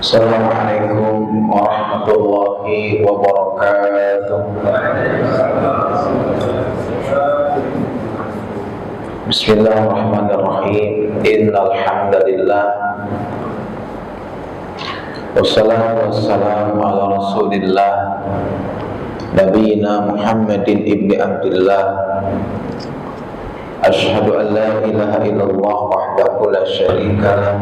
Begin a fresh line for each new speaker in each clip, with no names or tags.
Assalamualaikum warahmatullahi wabarakatuh. Bismillahirrahmanirrahim. Innal hamdalillah wassalatu wassalamu ala Rasulillah Nabiyina Muhammadin ibni Abdillah. Asyhadu an la ilaha illallah wahdahu la syarika lah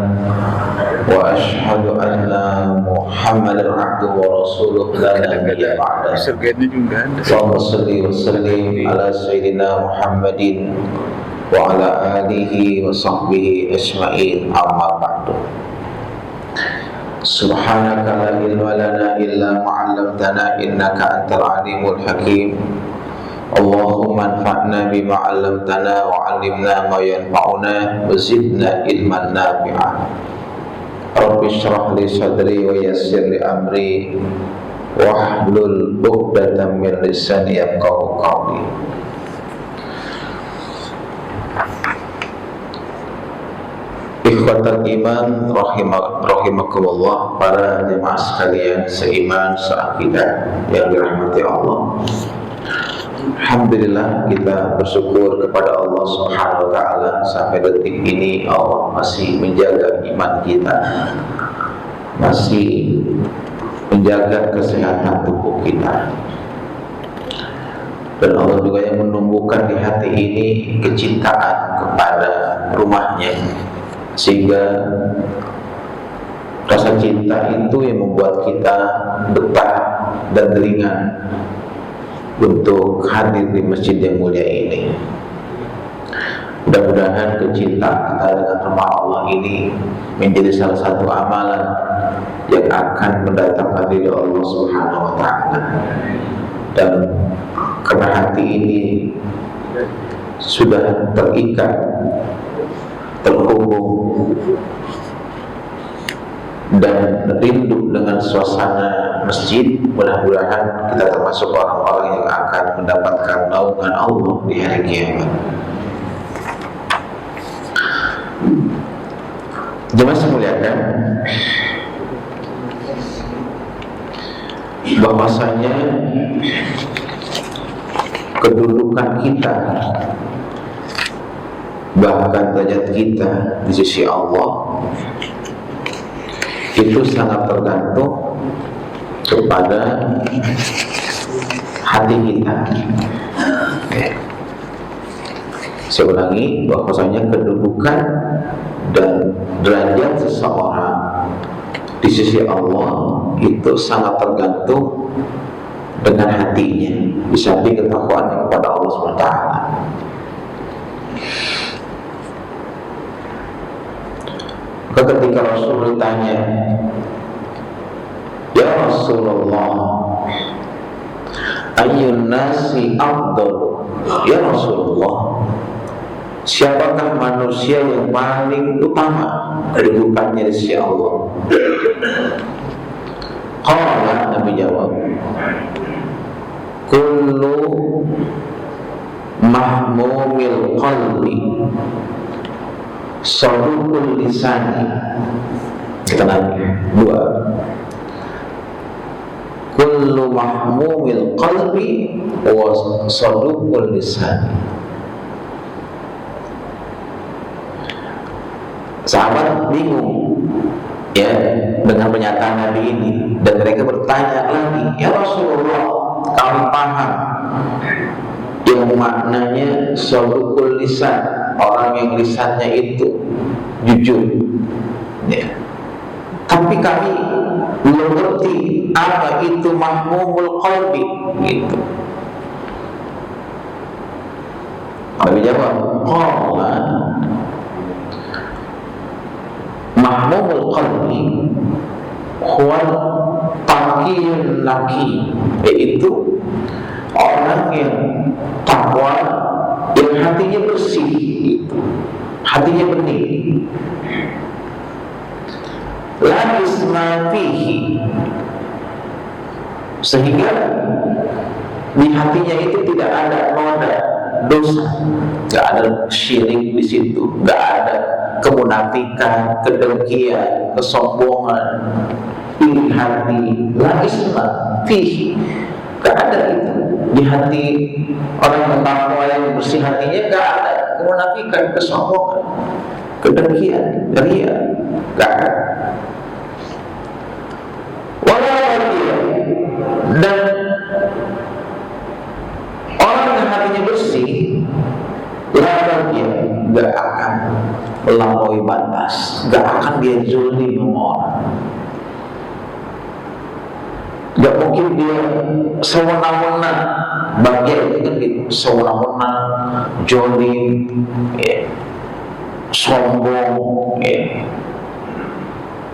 wa asyhadu anna Muhammadan abduhu wa rasuluhu la nabiyya ba'dah. Allahumma shalli wa sallim ala sayyidina Muhammadin wa ala alihi wa sahbihi ajma'in, amma ba'du. Subhanaka la ilma lana illa ma 'allamtana innaka antal alimul hakim. Allahumma anfa'na bima 'allamtana wa 'allimna ma yanfa'una wa zidna ilman nafi'a. Rabbi shrah li sadri wa yassir li amri wahlul 'uqdatam min lisani yafqahu qawli. Ikhwatal iman rahimakumullah, para jemaah sekalian seiman seakidah yang dirahmati Allah. Alhamdulillah, kita bersyukur kepada Allah Subhanahu wa taala sampai detik ini Allah masih menjaga iman kita, masih menjaga kesehatan tubuh kita. Dan Allah juga yang menumbuhkan di hati ini kecintaan kepada rumahnya, sehingga rasa cinta itu yang membuat kita betah dan ringan untuk hadir di masjid yang mulia ini. Mudah-mudahan kecintaan kita dengan rumah Allah ini menjadi salah satu amalan yang akan mendatangkan ridha Allah Subhanahu wa taala. Dan karena hati ini sudah terikat, terhubung dan rindu dengan suasana masjid, mudah-mudahan kita termasuk orang-orang yang akan mendapatkan naungan Allah di hari kiamat. Jemaah semuliakan, bahwasanya kedudukan kita, bahkan derajat kita di sisi Allah itu sangat tergantung kepada hati kita. Saya ulangi, bahwasanya kedudukan dan derajat seseorang di sisi Allah itu sangat tergantung dengan hatinya, di samping ketakwaannya kepada Allah SWT. Ketika Rasul ditanya, "Ya Rasulullah, ayyun nasi afdal?" Ya Rasulullah, siapakah manusia yang paling utama kedudukannya di sisi Allah? Qala, Nabi jawab, kullu mahmumil qalbi sadukul lisani. Kita lagi dua. Kullu mahmumil qalbi wa sadukul lisani. Sahabat bingung ya dengan pernyataan Nabi ini, dan mereka bertanya lagi, "Ya Rasulullah, kami paham yang maknanya sadukul lisan, orang yang lisannya itu jujur ya. Tapi kami belum ngerti apa itu mahmumul qalbi gitu." Nabi jawab, qala mahmumul qalbi huwa laki, yaitu orang yang takwa, yang hatinya bersih, gitu. Hatinya bening. La isma fihi, sehingga di hatinya itu tidak ada noda dosa, nggak ada syirik di situ, nggak ada kemunafikan, kedengkian, kesombongan. Ini hati la isma fihi, nggak ada itu di hati orang yang takwa, yang bersih hatinya, nggak ada kemunafikan, kesombongan, kedengkian, ria, nggak ada. Dan orang yang hatinya bersih, dia gak akan melampaui batas, gak akan dia zalim sama orang. Gak mungkin dia sewenang-wenang, bagian itu kan gitu, sewenang-wenang, zalim, ya, sombong, ya.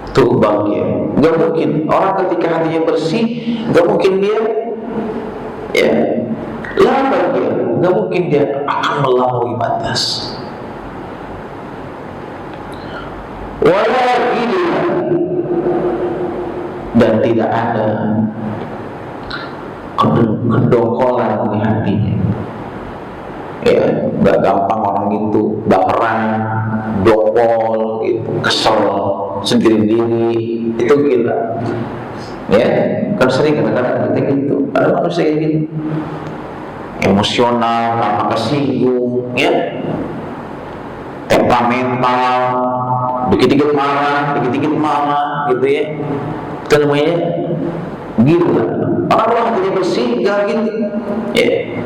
Tuh bagian. Gak mungkin orang ketika hatinya bersih, gak mungkin dia, ya, bagian, gak mungkin dia akan melampaui batas. Dan tidak ada kedongkolan di hatinya. Ya, gak gampang orang itu baperan, dongkol, gitu, kesel sendiri diri, itu gila. Ya, kan sering kadang-kadang kita gitu, ada manusia kayak gitu, emosional, gampang kesinggung, ya, temperamental, dikit-dikit marah, gitu ya. Itu namanya gila. Orang hatinya bersih, gak gitu, ya.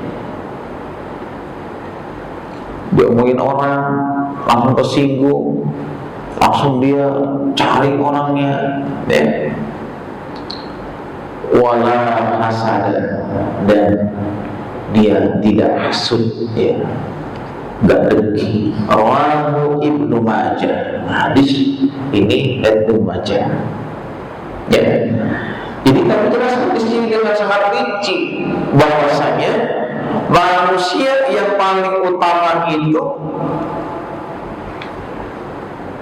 Diomongin orang langsung tersinggung, langsung dia cari orangnya, ya. Wala hasada, dan dia tidak hasud, ya, gak dengki. Rawahu Ibnu Majah. Hadis ini Ibnu Majah, ya. Jadi kami jelaskan di sini dengan sangat rinci bahwasanya manusia yang paling utama itu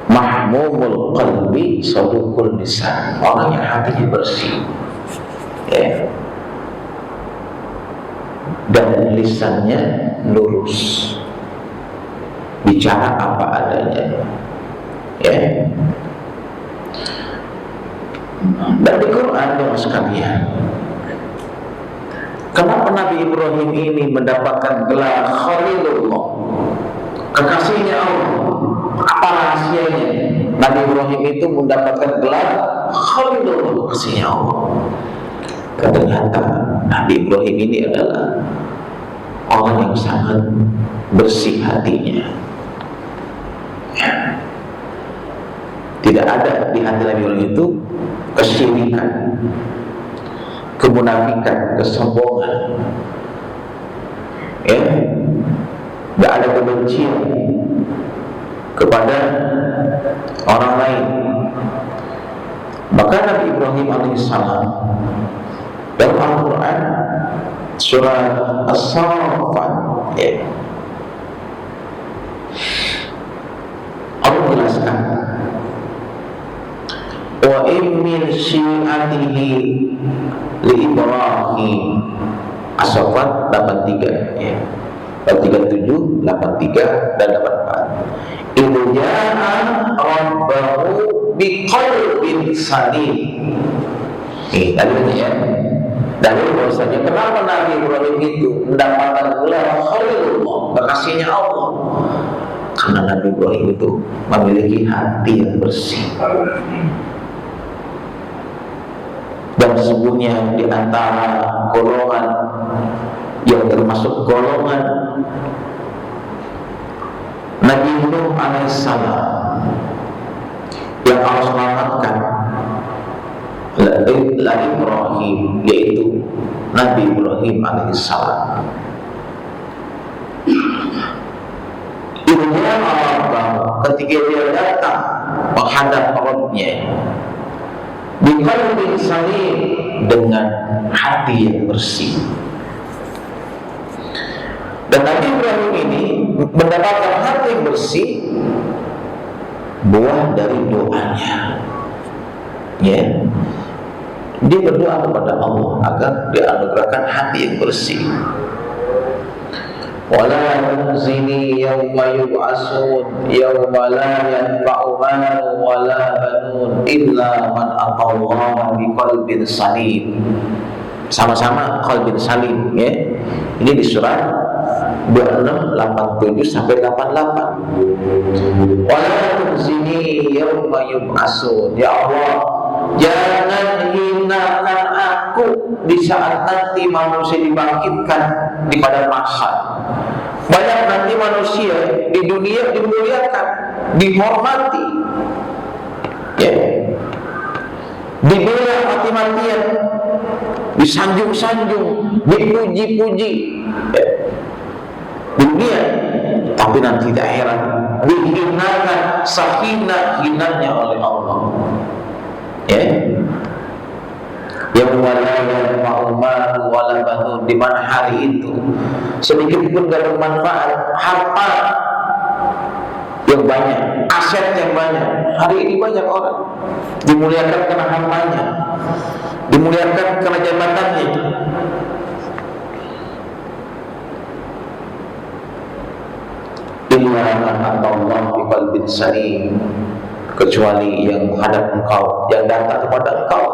mahmumul qalbi sadukul lisan, orang yang hatinya bersih, ya, dan lisannya lurus, bicara apa adanya, ya. Dan di Quran, teman sekalian, kenapa Nabi Ibrahim ini mendapatkan gelar Khalilullah, kekasihnya Allah? Apa rahasianya Nabi Ibrahim itu mendapatkan gelar Khalilullah, kekasihnya Allah? Ternyata Nabi Ibrahim ini adalah orang yang sangat bersih hatinya, ya. Tidak ada di hati Nabi Ibrahim itu kesyirikan, kemunafikan, kesombongan, ya. Tidak ada kebencian kepada orang lain. Maka Nabi Ibrahim alaihissalam dalam Al-Quran surah As-Saffat, ya, Allah menjelaskan, wa in min syi'atihi li Ibrahim. As-Saffat 83, ya, 87, 83 dan 84. Idza ja'a rabbahu biqalbin salim. Tadi ya, dari bahwasanya kenapa Nabi Ibrahim itu mendapatkan gelar Khalilullah, kekasihnya Allah? Karena Nabi Ibrahim itu memiliki hati yang bersih. Dan sesungguhnya di antara golongan yang termasuk golongan Nabi Nuh alaihissalam yang Allah selamatkan, la Ibrahim, yaitu Nabi Ibrahim alaihissalam. Ilmunya Allah, ketika dia datang menghadap Rabbnya, Biqalbin salim, dengan hati yang bersih. Dan Nabi Ibrahim ini mendapatkan hati yang bersih buah dari doanya. Ya, dia berdoa kepada Allah agar dianugerahkan hati yang bersih. Wala tunzini yawma yub'asun yawma la yanfa'u malun wala banun illa man atallaha biqalbin salim. Sama-sama qalbin salim, ya. Ini di surat 26, 87 sampai 88. Wala tunzini yawma yub'asun, ya Allah, jangan hinakan aku di saat nanti manusia dibangkitkan di padang mahsyar. Banyak nanti manusia di dunia dimuliakan, dihormati, ya, dibela mati-matian, disanjung-sanjung, dipuji-puji, ya, di dunia. Tapi nanti di akhirat dihinakan sehina-hinanya oleh Allah. Ya, yang wala yanfa'u malu wala banun, di mana hari itu sedikit pun gak bermanfaat harta yang banyak, aset yang banyak. Hari ini banyak orang dimuliakan karena hartanya, dimuliakan karena jabatannya. Illa man atallaha biqalbin salim, kecuali yang menghadap engkau, yang datang kepada engkau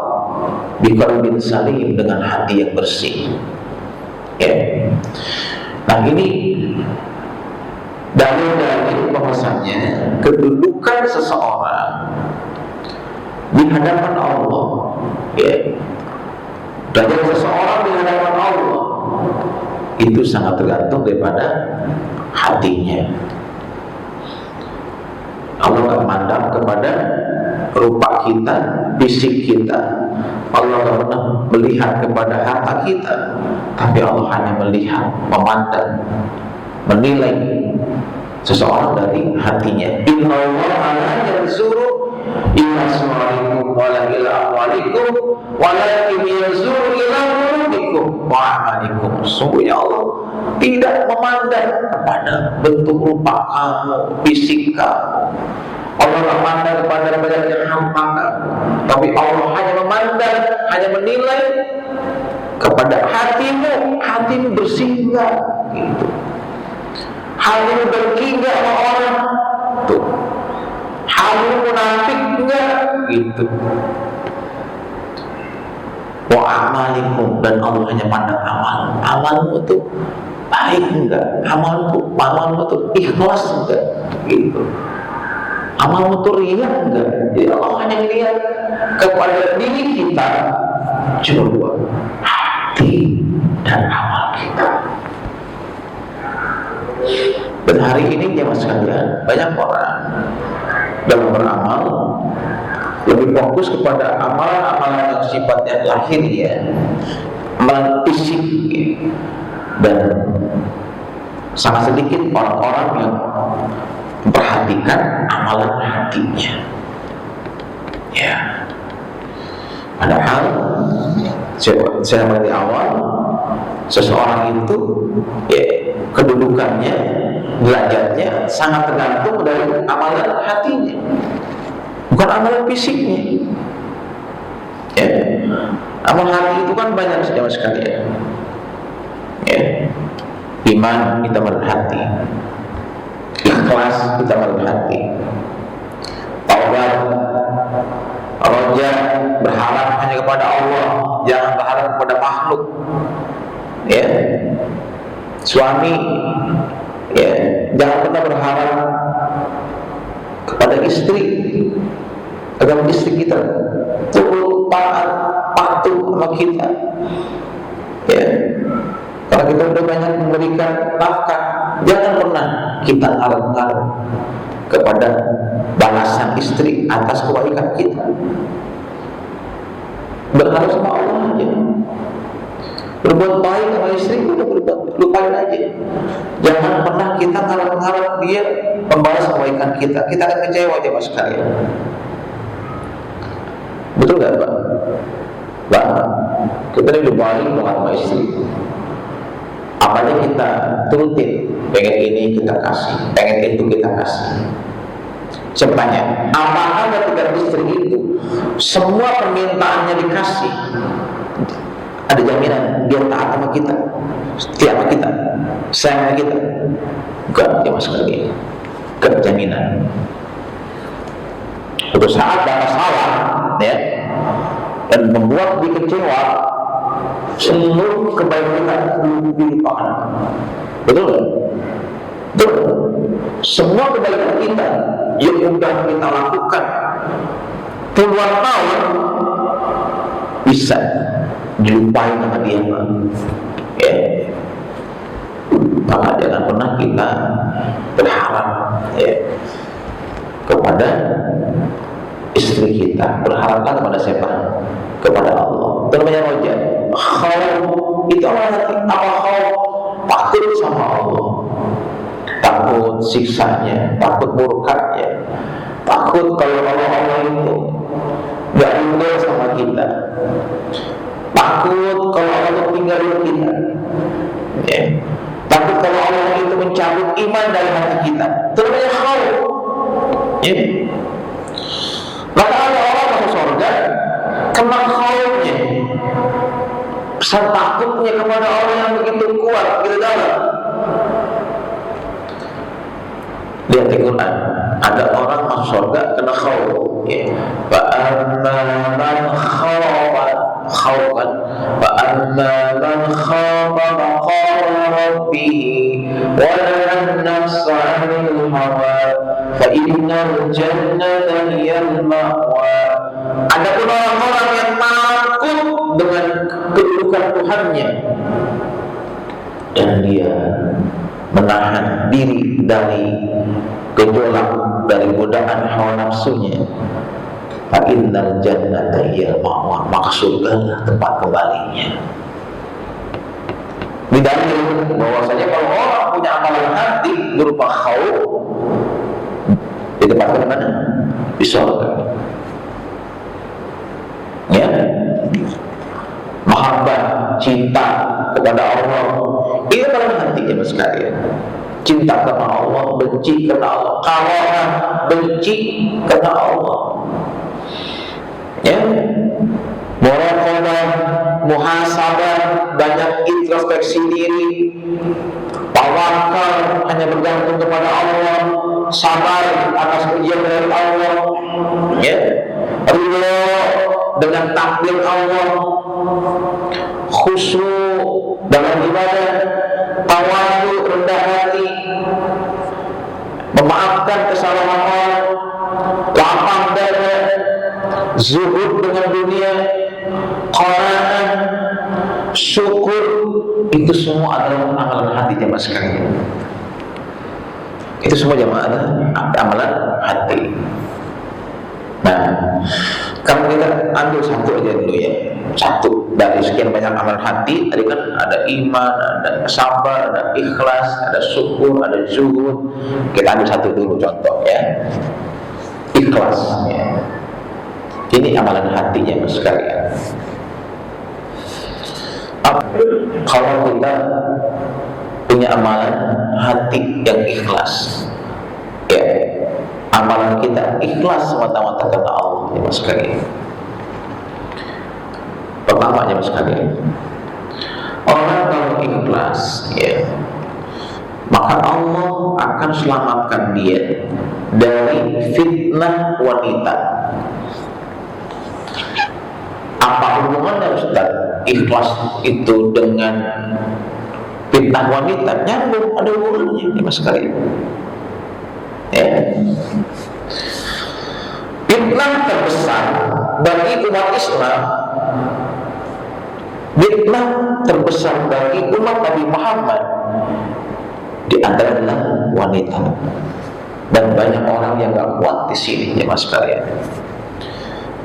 biqalbin salim, dengan hati yang bersih. Ya. Nah, ini dalil-dalil bahwasanya kedudukan seseorang di hadapan Allah, ya, derajat seseorang di hadapan Allah itu sangat tergantung daripada hatinya. Allah tak memandang kepada rupa kita, fisik kita. Allah tak pernah melihat kepada harta kita, tapi Allah hanya melihat, memandang, menilai seseorang dari hatinya. Inna Allah la yanzuru ila suwarikum wala ila amwalikum walakin yanzuru ila qulubikum wa a'malikum. Sungguhnya Allah tidak memandang kepada bentuk rupa kamu, fisik kamu. Allah tidak memandang kepada banyaknya harta kamu, tapi Allah hanya memandang, hanya menilai kepada hatimu. Hatimu bersih enggak? Gitu. Hatimu dengki enggak sama orang? Tuh. Hatimu munafik enggak? Gitu. Wa amalikum, dan Allah hanya pandang amal. Amalmu itu baik enggak? Amalmu itu ikhlas enggak? Gitu. Amalmu itu riya enggak? Jadi Allah hanya melihat kepada diri kita. Cuma dua, hati dan amal kita. Dan hari ini jemaah sekalian, banyak orang dalam beramal lebih fokus kepada amalan-amalan yang sifatnya lahiriah, amalan fisik, dan sangat sedikit orang-orang yang memperhatikan amalan hatinya. Ya, padahal saya dari awal, seseorang itu, ya, kedudukannya, derajatnya sangat tergantung dari amalan hatinya, bukan amalan fisiknya. Ya, amal hati itu kan banyak saudara sekalian. Ya, iman kita melalui hati, ikhlas kita melalui hati, taubat, roja, berharap hanya kepada Allah, jangan berharap kepada makhluk. Ya, suami, ya, jangan pernah berharap kepada istri agar istri kita turut taat, patuh sama kita. Ya, kalau kita sudah banyak memberikan nafkah, jangan pernah kita ngarep-ngarep kepada balasan istri atas kebaikan kita. Berharap sama Allah aja. Berbuat baik sama istri, udah berbuat, lupain aja. Jangan pernah kita ngarep-ngarep dia membalas kebaikan kita. Kita akan kecewa aja mas sekalian. Betul nggak Pak? Pak, kita ini balik sama istri. Apa aja kita turutin, pengen ini kita kasih, pengen itu kita kasih. Saya bertanya, apakah ketika istri itu semua permintaannya dikasih, ada jaminan dia taat sama kita, setia sama kita, sayang sama kita? Enggak, sama sekali. Enggak jaminan. Suatu saat ada salah, ya, dan membuat dia kecewa, seluruh kebaikan kita dilupakan. Betul? Betul. Semua kebaikan kita yang sudah kita lakukan puluhan tahun bisa dilupain sama dia, ya. Maka jangan pernah kita berharap, ya, kepada istri kita. Berharaplah kepada siapa? Kepada Allah. Itu namanya roja. Khauf itu apa khauf? Takut sama Allah, takut siksanya, takut murkanya, takut kalau Allah itu gak tinggal sama kita, takut kalau Allah tinggalin kita, ya. Takut kalau Allah itu mencabut iman dari hati kita. Itu namanya khauf, ya. Maka ada orang masuk surga kena khaufnya, pesan takutnya kepada Allah yang begitu kuat, begitu dalam. Lihat di Quran, ada orang masuk surga kena khauf, ya. Fa amma man khafa khaufan, fa amma man khafa maqama rabbih wa nahana an-nafsa 'anil hawa fa innal jannata hiyal ma'wa. Adapun orang-orang yang takut dengan kedudukan Tuhannya dan dia menahan diri dari gejolak, dari godaan hawa nafsunya, fa innal jannata hiyal ma'wa, maka surga tempat kembalinya. Didalil bahwasanya kalau orang punya amalan hati berupa khauf, ditempatkan di mana? Di surga. Ya, mahabbah, cinta kepada Allah, ini dalam hati ya mas sekalian. Cinta karena Allah, benci karena Allah, karena benci karena Allah. Ya, muraqabah, muhasabah, banyak introspeksi diri, tawakal hanya bergantung kepada Allah, sabar atas ujian dari Allah, ya, ridho dengan takdir Allah, khusyuk dalam ibadah, tawadhu, rendah hati, memaafkan kesalahan orang, lapang dada, zuhud dengan dunia, qanaah, syukur, itu semua adalah amalan hati jemaah sekalian. Itu semua jemaah adalah amalan hati. Nah, kalau kita ambil satu aja dulu ya, satu dari sekian banyak amalan hati. Tadi kan ada iman, ada sabar, ada ikhlas, ada syukur, ada zuhud. Kita ambil satu dulu contoh ya, ikhlas ya. Ini amalan hatinya mas sekalian. Kalau kita punya amalan hati yang ikhlas, ya, amalan kita ikhlas semata-mata karena Allah ya mas sekalian. Pertama ya mas sekalian, orang kalau ikhlas ya, maka Allah akan selamatkan dia dari fitnah wanita. Apa hubungannya Ustaz ikhlas itu dengan fitnah wanita? Nyambung, ada hubungannya ya mas sekalian. Ya. Fitnah terbesar bagi umat Islam, fitnah terbesar bagi umat Nabi Muhammad di antara adalah wanita. Dan banyak orang yang gak kuat di sini ya mas sekalian.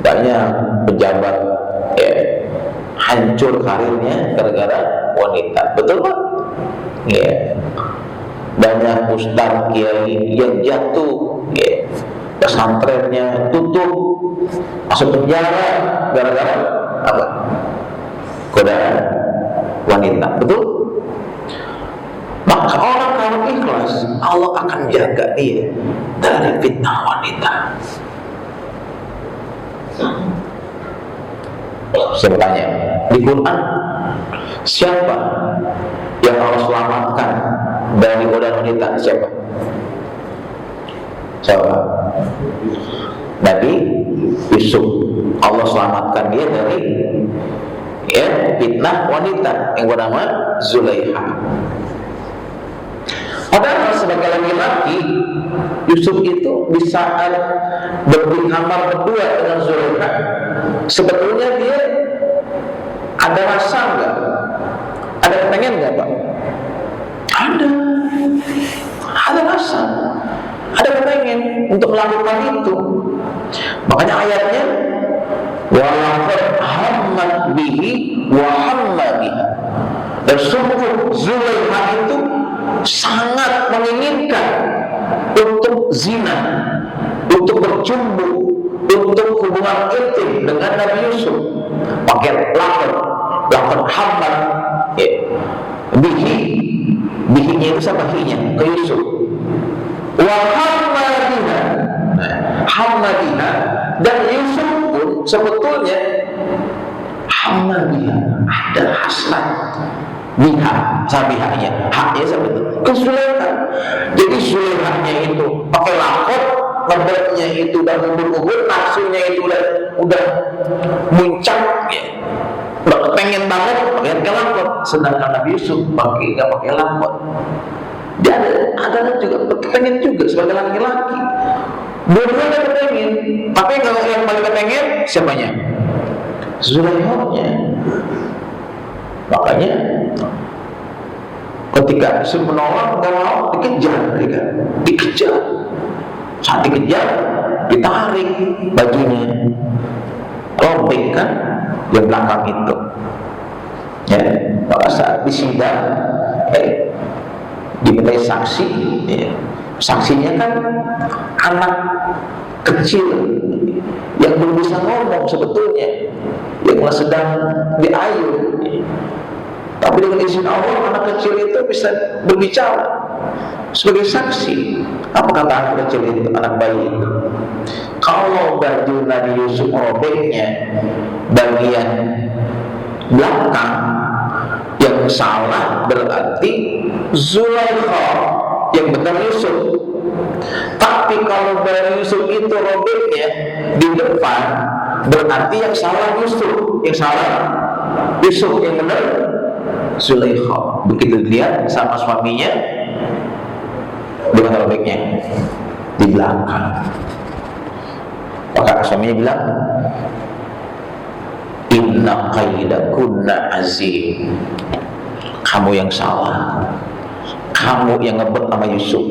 Banyak pejabat ya, hancur karirnya gara-gara wanita. Betul Pak? Ya. Banyak ustaz kiai yang jatuh, ya, pesantrennya tutup masuk penjara gara-gara apa? Godaan wanita, betul? Maka orang kalau ikhlas, Allah akan jaga dia dari fitnah wanita. Saya bertanya, di Quran siapa yang Allah selamatkan dari godaan wanita? Siapa? Siapa? Nabi Yusuf. Allah selamatkan dia dari fitnah wanita yang bernama Zulaikha. Padahal sebagai laki-laki, Yusuf itu di saat kamar berdua dengan Zulaikha, sebetulnya dia ada rasa nggak? Ada kepengen nggak, Pak? Ada rasa, ada kepengen untuk melakukan itu. Makanya ayatnya walaqad hammat bihi wa hamma biha. Dan sungguh Zulaikha itu sangat menginginkan untuk zina, untuk bercumbu, untuk hubungan intim dengan Nabi Yusuf. Pakai laqad hammat bihinya itu siapa? Bihinya ke Yusuf. Wa hamma biha. Hamma biha, dan Yusuf pun sebetulnya hamma biha, ada hasrat biha, sabihanya, haknya sebetulnya ke Zulaikha. Jadi Zulaikha itu pakai lakot, ngebetnya itu udah ubur-ubur, nafsunya itu udah muncak, udah pengen banget pakai lakot. Sedangkan Nabi Yusuf nggak pakai lakot. Dia ada juga pengen juga sebagai laki-laki. Dua-duanya kepengen, tapi kalau yang paling kepengen siapanya? Zulaikha-nya. Makanya ketika Yusuf menolak, nggak mau, dikejar. Saat dikejar, ditarik bajunya, robek kan di belakang itu. Ya, pada saat disidang, dimintai saksi, saksinya kan anak kecil yang belum bisa ngomong sebetulnya, yang sedang diayun. Tapi dengan izin Allah, anak kecil itu bisa berbicara sebagai saksi. Apa kata anak kecil itu, anak bayi itu? Kalau baju Nabi Yusuf robeknya bagian belakang, yang salah berarti Zulaikha, yang benar Yusuf. Tapi kalau baju Yusuf itu robeknya di depan, berarti yang salah Yusuf, yang benar Zulaikha. Begitu dilihat sama suaminya dengan robeknya di belakang, maka suaminya bilang, inna qaidakunna azim. Kamu yang salah, kamu yang ngebet sama Yusuf,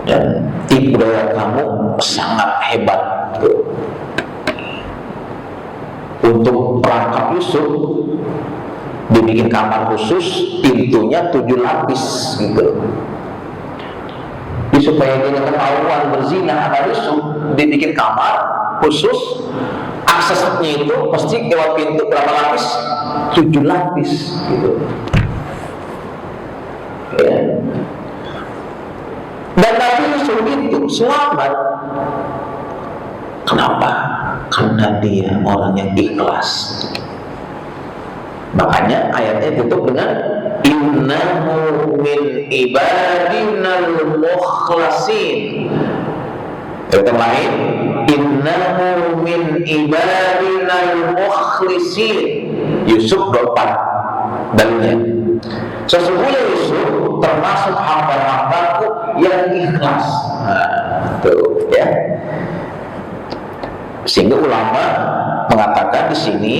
dan tipu daya kamu sangat hebat. Untuk perangkap Yusuf dibikin kamar khusus, pintunya 7 lapis gitu. Supaya dia ketahuan berzina sama Yusuf, dibikin kamar khusus. Aksesnya itu pasti lewat pintu berapa lapis? 7 lapis gitu. Ya. Dan Nabi Yusuf itu selamat. Kenapa? Karena dia orang yang ikhlas. Makanya ayatnya tutup dengan innahu min ibadinal mukhlasin. Yang lain, innahu min ibadinal mukhlisin. Yusuf 24 dalilnya. Sesungguhnya Yusuf termasuk hamba-hambaku yang ikhlas. Tuh ya. Sehingga ulama mengatakan di sini,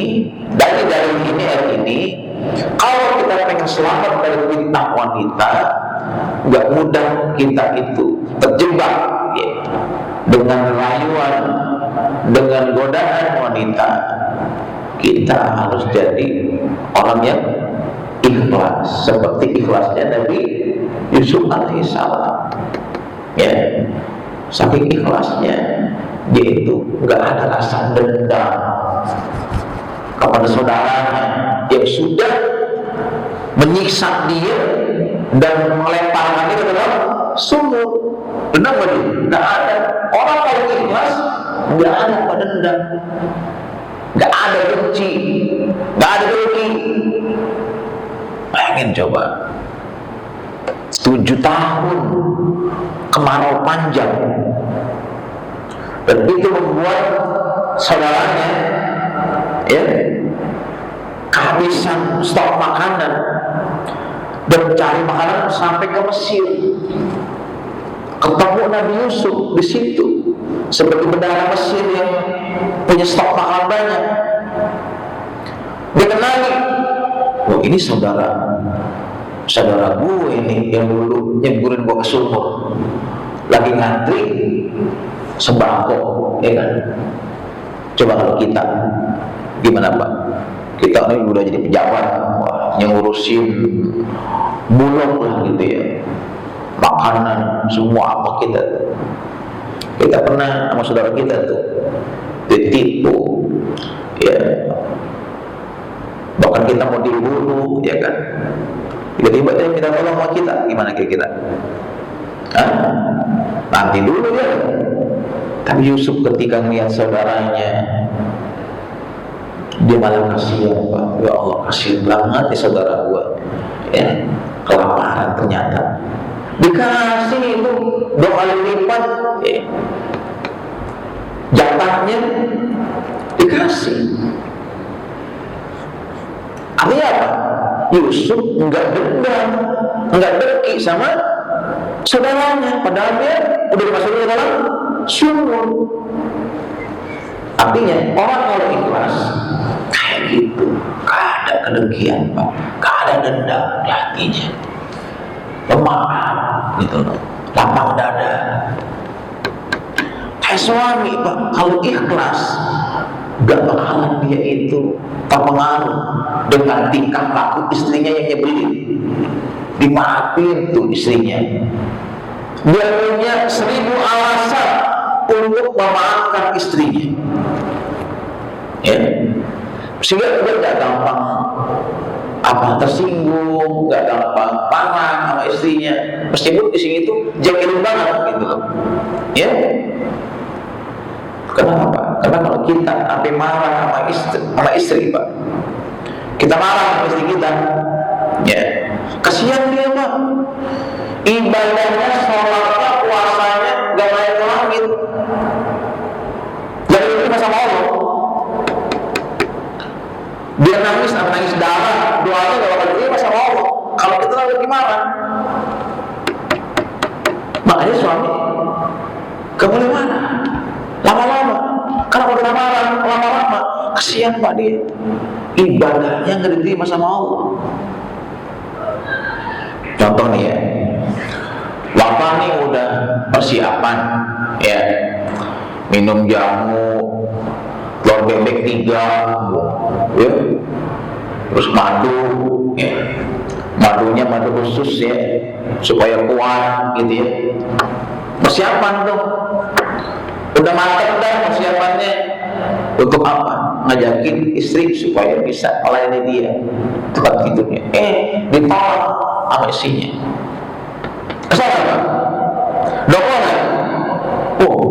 dari ini ayat ini, kalau kita pengen selamat dari fitnah wanita, nggak mudah kita itu terjebak dengan rayuan, dengan godaan wanita. Kita harus jadi orang yang ikhlas, seperti ikhlasnya Nabi Yusuf alaihissalam. Ya, saking ikhlasnya dia itu nggak ada rasa dendam kepada saudaranya yang sudah menyiksa dia dan melemparkan dia ke dalam sumur. Dendam nggak dia? Nggak ada. Orang kalau ikhlas nggak ada apa dendam, nggak ada benci, nggak ada dengki. Bayangin coba, 7 tahun kemarau panjang, dan itu membuat saudaranya ya kehabisan stok makanan dan mencari makanan sampai ke Mesir. Ketemu Nabi Yusuf di situ sebagai bendahara Mesir yang punya stok makanan banyak. Dia kenali, oh ini saudara gue ini yang dulu nyeburin gue ke sumur, lagi ngantri sembako, ya kan? Coba kalau kita gimana Pak? Kita ini udah jadi pejabat, wah, yang ngurusin bulog lah gitu ya, makanan semua apa kita pernah sama saudara kita tuh ditipu, ya, bahkan kita mau dibunuh, ya kan? Tiba-tiba dia minta tolong sama kita, gimana kira-kira? Nanti dulu ya. Tapi Yusuf ketika melihat saudaranya, dia malah kasihan, Pak. Ya Allah, kasihan banget nih saudara gua, ya, kelaparan ternyata. Dikasih itu 2 kali lipat, ya, jatahnya dikasih. Artinya apa? Yusuf enggak dendam, enggak dengki sama saudaranya, padahal dia udah dimasukin ke dalam sumur. Artinya orang kalau ikhlas kayak gitu, gak ada kedengkian Pak, gak ada dendam di hatinya, pemaaf gitu loh, lapang dada. Kayak suami Pak, kalau ikhlas gak bakalan dia itu terpengaruh dengan tingkah laku istrinya yang nyebelin. Dimaafin tuh istrinya, dia punya 1000 alasan untuk memaafkan istrinya, ya, sehingga dia gak gampang tersinggung, gak gampang marah sama istrinya, meskipun istrinya itu jahilin banget gitu loh, ya. Kenapa? Karena kalau kita sampai marah sama istri Pak, kita marah sama istri kita, ya, kasihan dia Pak, ibadahnya, sholatnya, puasanya gak naik ke langit, jadi itu sama Allah. Dia nangis darah, doanya gak bakal diterima sama Allah kalau kita lagi marah. Makanya suami gak boleh marah lama-lama, karena kalau kita marah lama-lama kasihan Pak, dia ibadahnya gak diterima sama Allah. Contoh nih ya, Bapak nih udah persiapan ya, minum jamu, telur bebek 3 ya, terus madu ya, madunya madu khusus ya, supaya kuat gitu ya. Persiapan tuh udah matang dah persiapannya. Untuk apa? Ngajakin istri supaya bisa melayani dia tempat tidurnya, ditolak sama istrinya. Kesal apa? Dokolnya,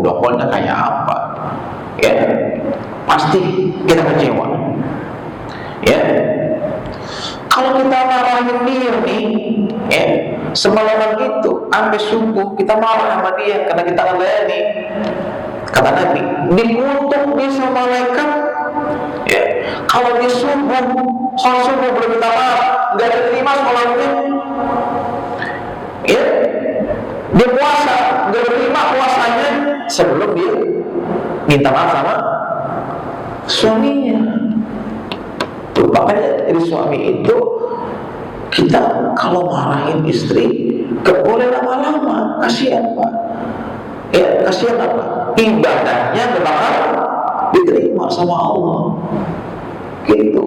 dokolnya kayak apa? Ya, pasti kita kecewa. Ya, kalau kita marahin dia nih, ya, semalaman itu sampai subuh kita marah sama dia karena kita ngelayani. Kata Nabi, dikutuk dia sama malaikat. Ya, kalau di subuh, sholat subuh belum kita marah, nggak diterima sholatnya. Ya, dia puasa, nggak diterima puasanya sebelum dia minta maaf sama suaminya. Tuh, makanya dari suami itu kita kalau marahin istri gak boleh lama-lama, kasihan Pak. Ya, kasihan apa? Ibadahnya gak bakal diterima sama Allah. Gitu,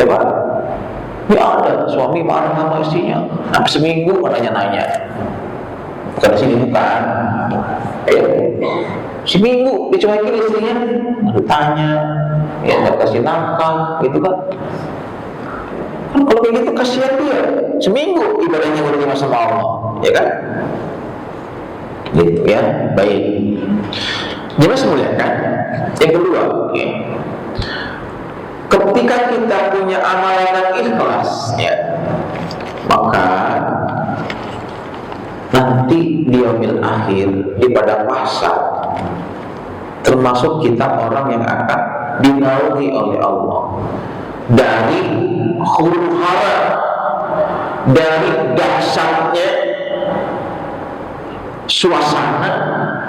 ya Pak. Ya ada suami marah sama istrinya, sampai seminggu nanya-nanya. Bukan di sini bukan. Ya, seminggu dicuekin istrinya, tanya, ya nggak kasih nafkah, gitu kan? Kan kalau kayak gitu kasihan dia, seminggu ibadahnya udah diterima sama Allah, ya kan? Gitu ya, baik. Jelas mulia kan? Yang kedua, ya. Ketika kita punya amalan yang ikhlas, ya, maka nanti di yaumil akhir, di padang mahsyar, termasuk kita orang yang akan dinaungi oleh Allah dari huru hara, dari dahsyatnya suasana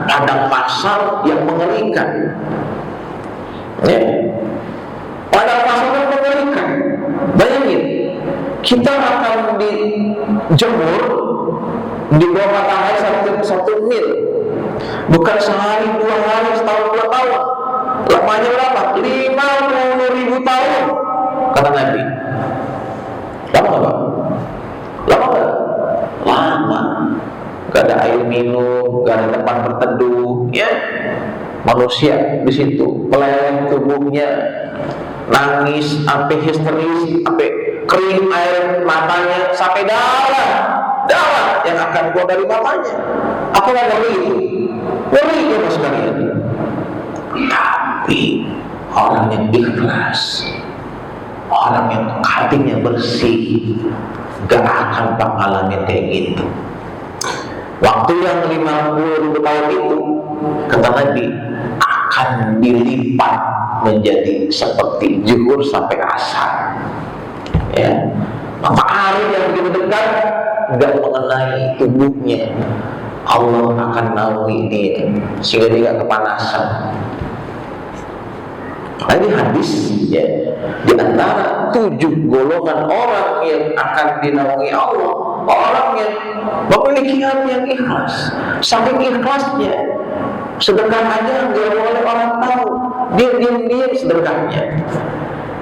padang mahsyar yang mengerikan. Ya. Padang mahsyar yang mengerikan. Bayangin, kita akan dijemur di bawah matahari satu mil, bukan sehari, 2 hari, setahun, 2 tahun. Lamanya berapa? 50.000 tahun, kata Nabi. Lama nggak, Pak? Lama nggak? Lama. Gak ada air minum, gak ada tempat berteduh, ya. Manusia di situ, peleleh tubuhnya, nangis, sampai histeris, sampai kering air matanya, sampai darah yang akan keluar dari matanya. Apa yang ngeri itu? Ngeri ya mas kalian. Tapi orang yang ikhlas, orang yang hatinya bersih, gak akan mengalami kayak gitu. Waktu yang 50.000 tahun itu, kata Nabi, akan dilipat menjadi seperti zuhur sampai asar. Ya, maka air yang begitu dekat nggak mengenai tubuhnya, Allah akan naungi dia sehingga dia nggak kepanasan. Ini hadis, ya, di antara 7 golongan orang yang akan dinaungi Allah, orang yang memiliki hati yang ikhlas. Saking ikhlasnya, sedekah aja nggak boleh orang tahu, dia diam-diam sedekahnya.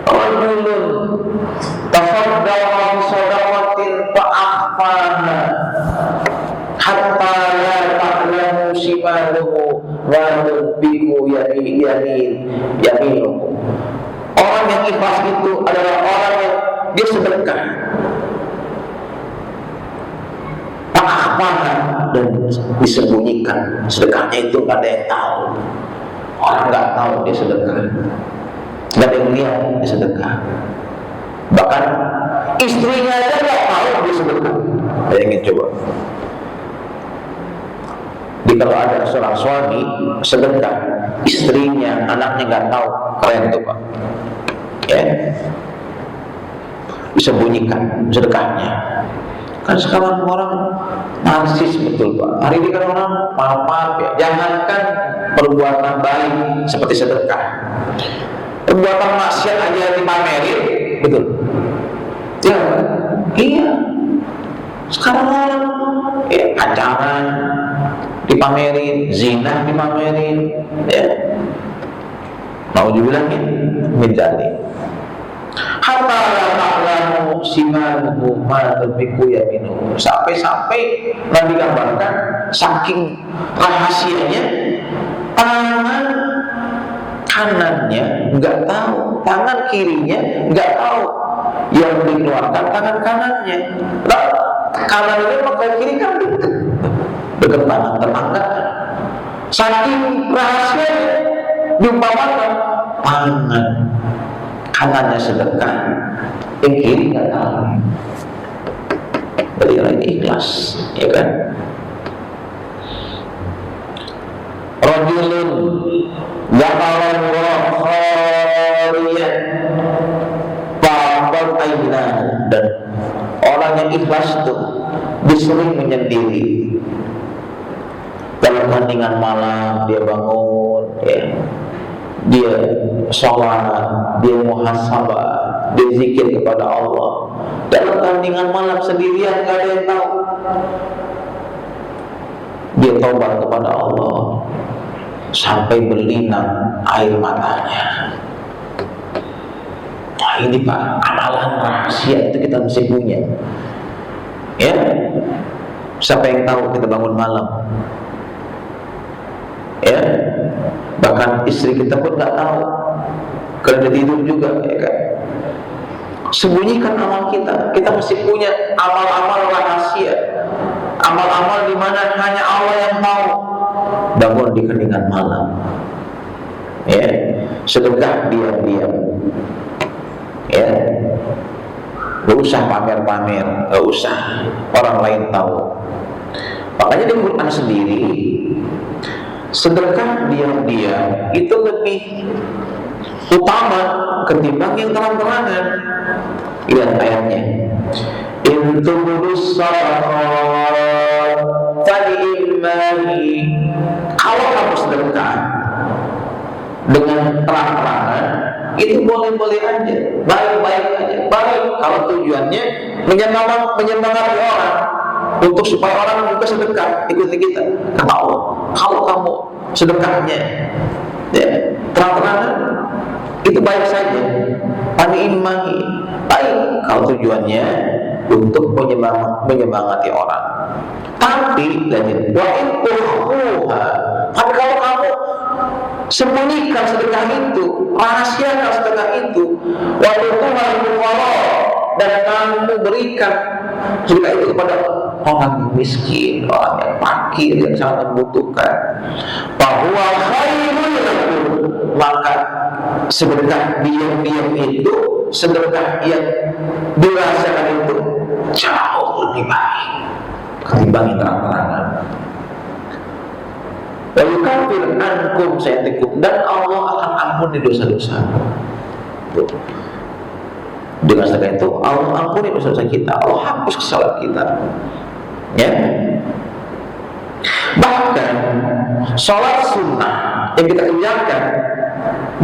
Rajulun tafaddaqa bi shadaqatin fa'akhfaha hatta la ta'lamu shimaluhu wa tunfiqu yaminuhu. Orang yang ikhlas itu adalah orang yang dia sedekah fa'akhfaha, dan disembunyikan sedekahnya itu, nggak ada yang tahu. Orang nggak tahu dia sedekah, nggak ada yang lihat dia sedekah. Bahkan istrinya aja nggak tahu dia sedekah. Bayangin coba. Jadi kalau ada seorang suami sedekah, istrinya, anaknya nggak tahu, keren tuh Pak. Ya, disembunyikan sedekahnya. Kan sekarang orang narsis betul Pak. Hari ini kan orang maaf ya, jangankan perbuatan baik seperti sedekah, perbuatan maksiat aja dipamerin, betul? Ya, iya. Sekarang orang ya, pacaran dipamerin, zina dipamerin, ya. Mau dibilangin menjadi. Hatta la ta'lamu shimaluhu ma tunfiqu yaminuhu. Sampai-sampai Nabi gambarkan saking rahasianya, tangan kanannya nggak tahu, tangan kirinya nggak tahu yang dikeluarkan tangan kanannya. Nah, kanan ini pakai kiri kan dekat tangan tetangga. Saking rahasianya diumpamakan, tangan kanannya sedekah, yang kiri nggak tahu. Berarti orang ini ikhlas, ya kan? Rajulun zakaran khaliyan fa'abad ainahu, dan orang yang ikhlas itu disering menyendiri. Dalam heningan malam dia bangun, ya, dia sholat, dia muhasabah, dia zikir kepada Allah. Dalam heningan malam sendirian, gak ada yang tahu. Dia taubat kepada Allah sampai berlinang air matanya. Nah ini Pak, amalan rahasia itu kita mesti punya. Ya, siapa yang tahu kita bangun malam? Ya, Bahkan istri kita pun nggak tahu, karena dia tidur juga, ya kan? Sembunyikan amal kita. Kita mesti punya amal-amal rahasia, amal-amal di mana hanya Allah yang tahu. Bangun di keningan malam, ya, sedekah diam-diam, ya, gak usah pamer-pamer, gak usah orang lain tahu. Makanya di Quran sendiri, sedekah diam-diam itu lebih utama ketimbang yang terang-terangan. Lihat ayatnya, in tubdus sadaqat falillahi. Kalau kamu sedekah dengan terang-terangan, itu boleh-boleh aja, baik-baik aja, baik kalau tujuannya menyemangati orang, untuk supaya orang juga sedekah ikuti kita. Kata Allah, kalau kamu sedekahnya, ya, terang-terangan, itu baik saja. Pani'imahi, baik kalau tujuannya untuk menyemangati orang. Tapi wa in tukhfuha, tapi kalau kamu sembunyikan sedekah itu, rahasiakan sedekah itu, wa tu'tuhal fuqara, dan kamu berikan sedekah itu kepada orang miskin, orang yang fakir, yang sangat membutuhkan, bahwa khairul lakum, maka sedekah diam-diam itu, sedekah yang dirasakan itu jauh lebih baik ketimbang yang terang-terangan. Wa yukaffir ankum sayyi'atikum, dan Allah akan ampuni dosa-dosa. Dengan sedekah itu Allah ampuni dosa-dosa kita, Allah hapus kesalahan kita, ya. Bahkan sholat sunnah yang kita kerjakan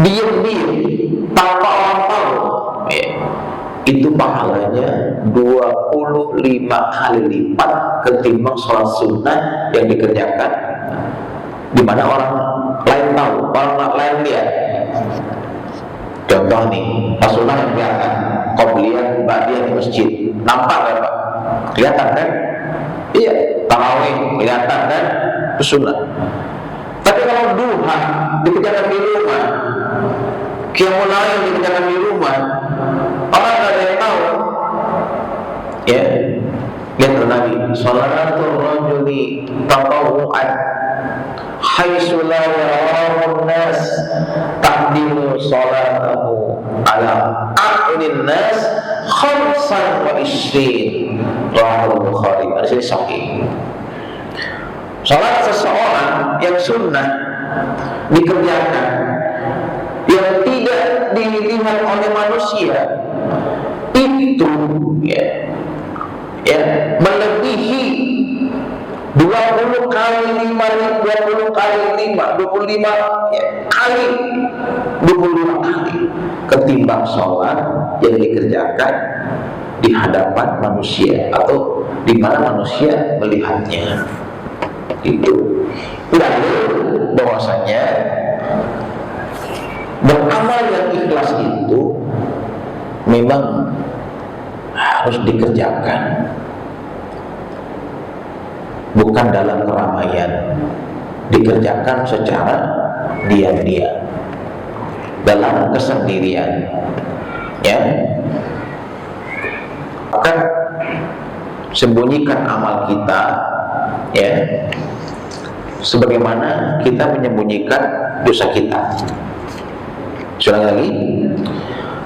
diam-diam tanpa orang tahu, ya, itu pahalanya 25 kali lipat ketimbang sholat sunnah yang dikerjakan di mana orang lain tahu, orang lain lihat. Contoh nih, pas sunnah yang kelihatan, qobliyah, ba'diyah di masjid, nampak kan Pak? Kelihatan kan? Iya, tarawih kelihatan kan? Itu sunnah. Tapi kalau duha dikerjakan di rumah, qiyamul lail dikerjakan di rumah, orang nggak ada yang tahu, ya. Lihat Nabi, sholatul rajuli tatawu'an haitsu la yarahu nas taqdimu sholatahu ala a'yunin nas khamsan wa ishrin, rawahu Bukhari. Hadis ini sahih. Salat seseorang yang sunnah dikerjakan yang tidak dilihat oleh manusia itu, ya, melebihi 20 kali 5, 20 kali 5, 25, ya, kali 25 kali ketimbang sholat yang dikerjakan di hadapan manusia atau di mana manusia melihatnya. Itu lalu bahwasanya beramal yang ikhlas itu memang harus dikerjakan, bukan dalam keramaian, dikerjakan secara diam-diam dalam kesendirian, ya. Maka sembunyikan amal kita, ya, sebagaimana kita menyembunyikan dosa kita. Sekali lagi,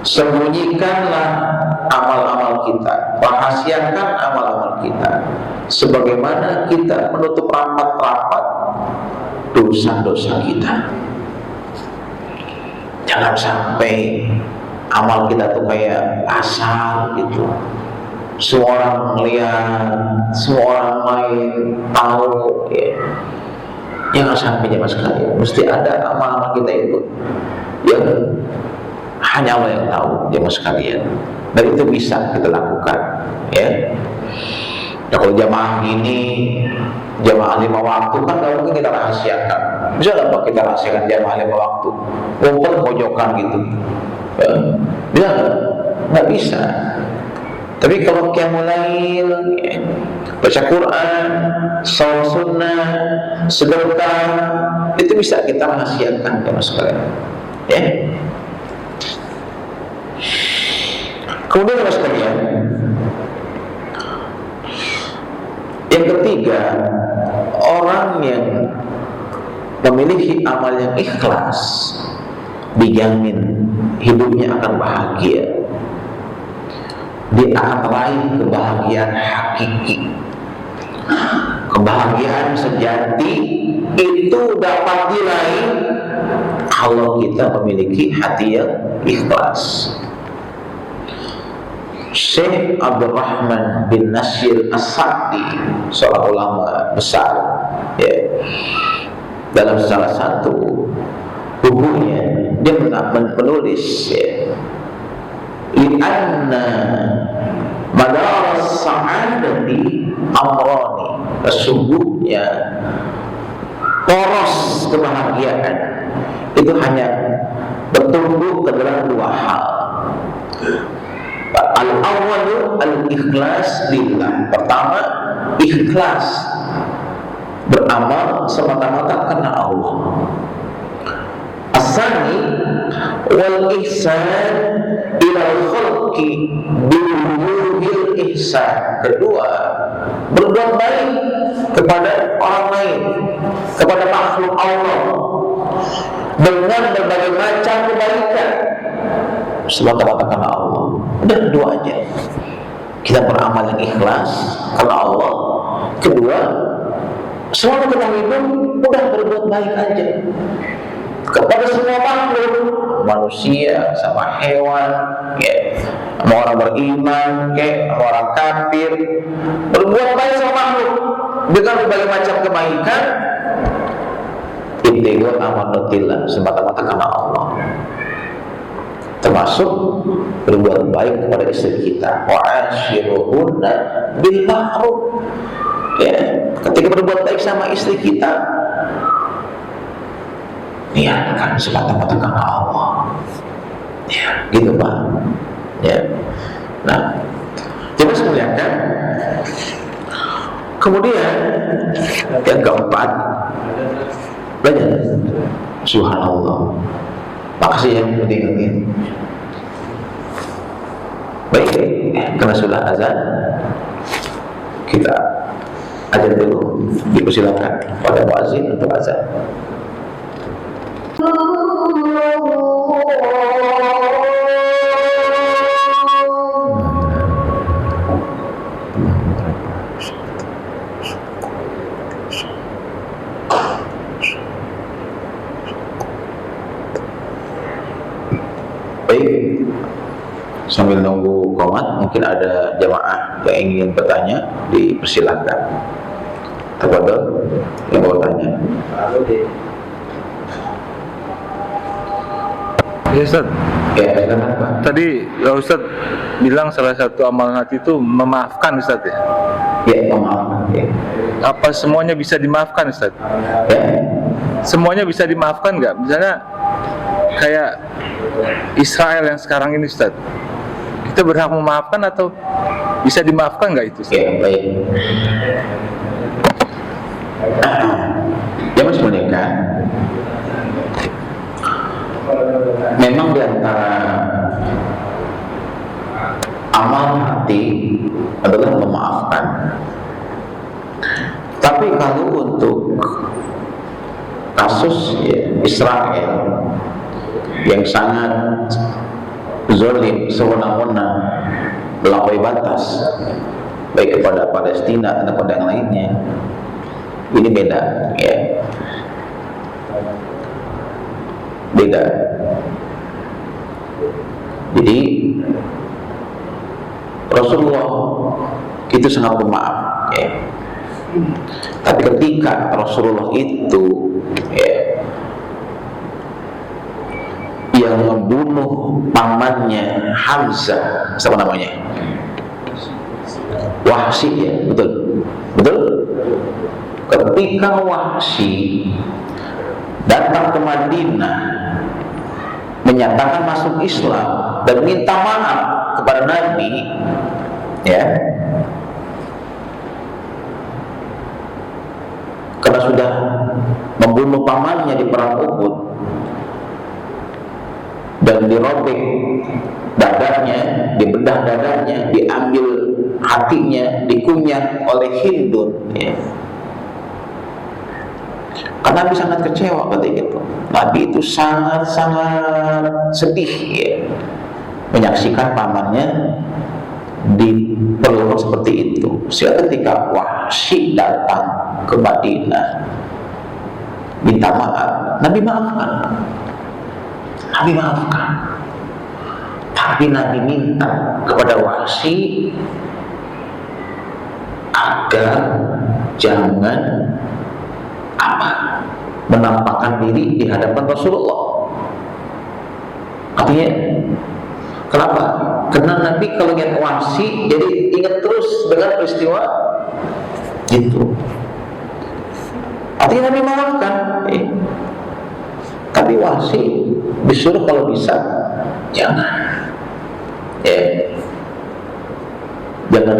sembunyikanlah amal-amal kita, rahasiakan amal-amal kita, sebagaimana kita menutup rapat-rapat dosa-dosa kita. Jangan sampai amal kita tuh kayak pasar gitu, semua orang melihat, semua orang main tahu, ya. Jangan sampai jemaah sekalian, mesti ada amal-amal kita itu yang hanya Allah yang tahu, jemaah sekalian, dan itu bisa kita lakukan, ya. Nah, kalau jamaah ini jamaah 5 waktu kan nggak mungkin kita rahasiakan. Bisa nggak Pak kita rahasiakan jamaah 5 waktu? Ngumpul pojokan gitu, ya. Bisa nggak? Nggak bisa. Tapi kalau qiyamul lail, ya, baca Quran, salat sunnah, sedekah, itu bisa kita rahasiakan ya mas sekalian. Ya. Kemudian mas sekalian, yang ketiga, orang yang memiliki amal yang ikhlas dijamin hidupnya akan bahagia. Dia akan meraih kebahagiaan hakiki. Kebahagiaan sejati itu dapat diraih kalau kita memiliki hati yang ikhlas. Syekh Abdurrahman bin Nasir As-Sa'di, seorang ulama besar, ya, dalam salah satu bukunya dia menulis, ya, li'anna madar sa'adati amrani, sesungguhnya poros kebahagiaan itu hanya bertumbuh ke dalam dua hal. Al-awwalu al-ikhlas lillah. Pertama, ikhlas beramal semata-mata karena Allah. As-sani wal ihsan ila al-khalqi bil ihsan. Kedua, berbuat baik kepada orang lain, kepada makhluk Allah dengan berbagai macam kebaikan semata-mata karena Allah. Udah dua aja. Kita beramal yang ikhlas karena Allah. Kedua, selama kita hidup udah berbuat baik aja kepada semua makhluk, manusia sama hewan, ya, sama orang beriman, ya, sama orang kafir. Berbuat baik sama makhluk dengan berbagai macam kebaikan. Ibtigha'u amanatillah, semata-mata karena Allah. Termasuk berbuat baik kepada istri kita, wa'ashiruhunna bil ma'ruf. Ya, ketika berbuat baik sama istri kita, niatkan semata-mata karena Allah. Ya, gitu Pak. Ya. Nah, coba sekalian kan. Kemudian yang keempat, belajar subhanallah. Makasih yang penting. Baik, karena sudah azan, kita azan dulu. Dipersilakan pada muazin untuk azan. Baik, sambil nunggu qomat, mungkin ada jamaah yang ingin bertanya, dipersilakan. Tafadhol, yang mau tanya.
Ya Ustaz.
Ya, silakan Pak.
Tadi Ustaz bilang salah satu amalan hati itu memaafkan Ustaz ya?
Ya, memaafkan. Ya.
Apa semuanya bisa dimaafkan Ustaz?
Ya.
Semuanya bisa dimaafkan nggak? Misalnya kayak Israel yang sekarang ini Ustaz, kita berhak memaafkan atau bisa dimaafkan nggak itu Ustaz?
Ya, baik. Ya Mas Boneka, memang diantara amal hati adalah memaafkan. Tapi kalau untuk kasus ya, Israel yang sangat zalim, sewenang-wenang, melampaui batas, baik kepada Palestina dan kepada yang lainnya, ini beda, ya, beda. Jadi Rasulullah itu sangat pemaaf, ya. Tapi ketika Rasulullah itu, ya, yang membunuh pamannya Hamzah, siapa namanya? Wahsy, ya, betul, betul. Ketika Wahsy datang ke Madinah menyatakan masuk Islam dan minta maaf kepada Nabi, ya, karena sudah membunuh pamannya di perang Uhud dan dirobek dadanya, dibedah dadanya, diambil hatinya, dikunyah oleh Hindun, ya. Karena Nabi sangat kecewa ketika itu. Nabi itu sangat-sangat sedih, ya, menyaksikan pamannya diperlakukan seperti itu. Sehingga ketika Wahsy datang ke Madinah minta maaf, Nabi maafkan. Nabi maafkan. Tapi Nabi minta kepada Wahsy agar jangan menampakkan diri di hadapan Rasulullah. Artinya, kenapa? Karena Nabi kalau ingat Wahsy, jadi ingat terus dengan peristiwa itu. Artinya Nabi maafkan. Tapi Wahsy disuruh kalau bisa jangan, jangan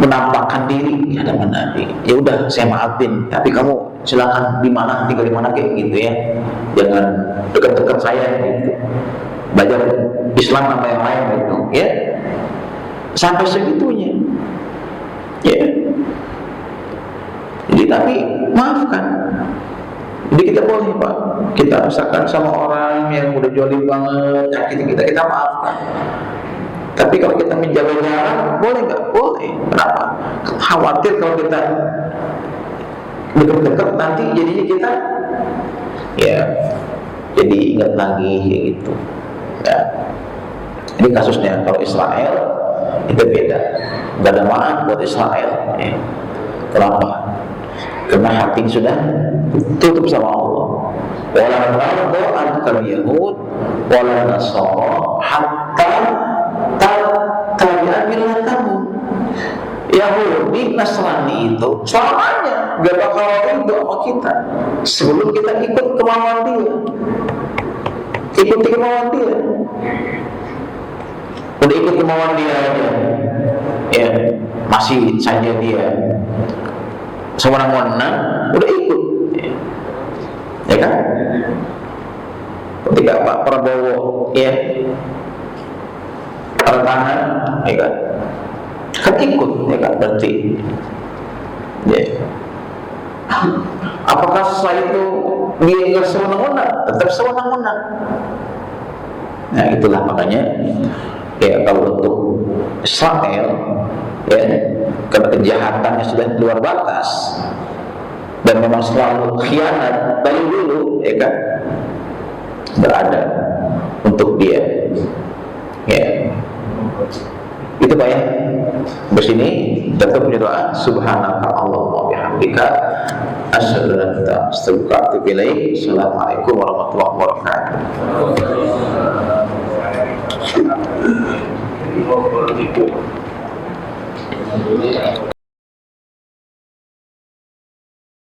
menampakkan diri di hadapan Nabi. Ya udah, saya maafin, tapi kamu silakan tinggal di mana kayak gitu ya. Jangan dekat-dekat saya gitu. Belajar Islam sama yang lain gitu, ya. Sampai segitunya. Ya. Jadi tapi maafkan. Jadi kita boleh, Pak. Kita misalkan sama orang yang udah jolim banget, kita maafkan. Tapi kalau kita menjaga jarak, boleh nggak? Boleh. Kenapa? Khawatir kalau kita dekat-dekat nanti jadinya kita, ya, jadi ingat lagi gitu. Ya. Ini kasusnya kalau Israel itu beda. Gak ada maaf buat Israel. Ya. Kenapa? Karena hati sudah tutup sama Allah. Wala narda ankal Yahud wala Nasara hatta tattabi'a millatahum. Yahudi, Nasrani itu selamanya gak bakal ridho sama kita sebelum kita ikut kemauan dia. Ikuti kemauan dia. Udah ikut kemauan dia aja, ya, masih saja dia sewenang-wenang, udah ikut, ya kan? Ketika Pak Prabowo, ya, tangan, ya kan ikut, ya kan, berarti, ya. Apakah setelah itu dia nggak sewenang-wenang? Tetap sewenang-wenang. Nah, itulah makanya, ya, kalau untuk Israel, ya, karena kejahatannya sudah luar batas dan memang selalu khianat dari dulu, ya kan, berada untuk dia, ya. Itu Pak ya. Bersini tetap berdoa subhanaka Allahumma bihamdika asyhadu an la ilaha illa anta astaghfiruka wa atubu ilaik. Assalamualaikum warahmatullahi wabarakatuh.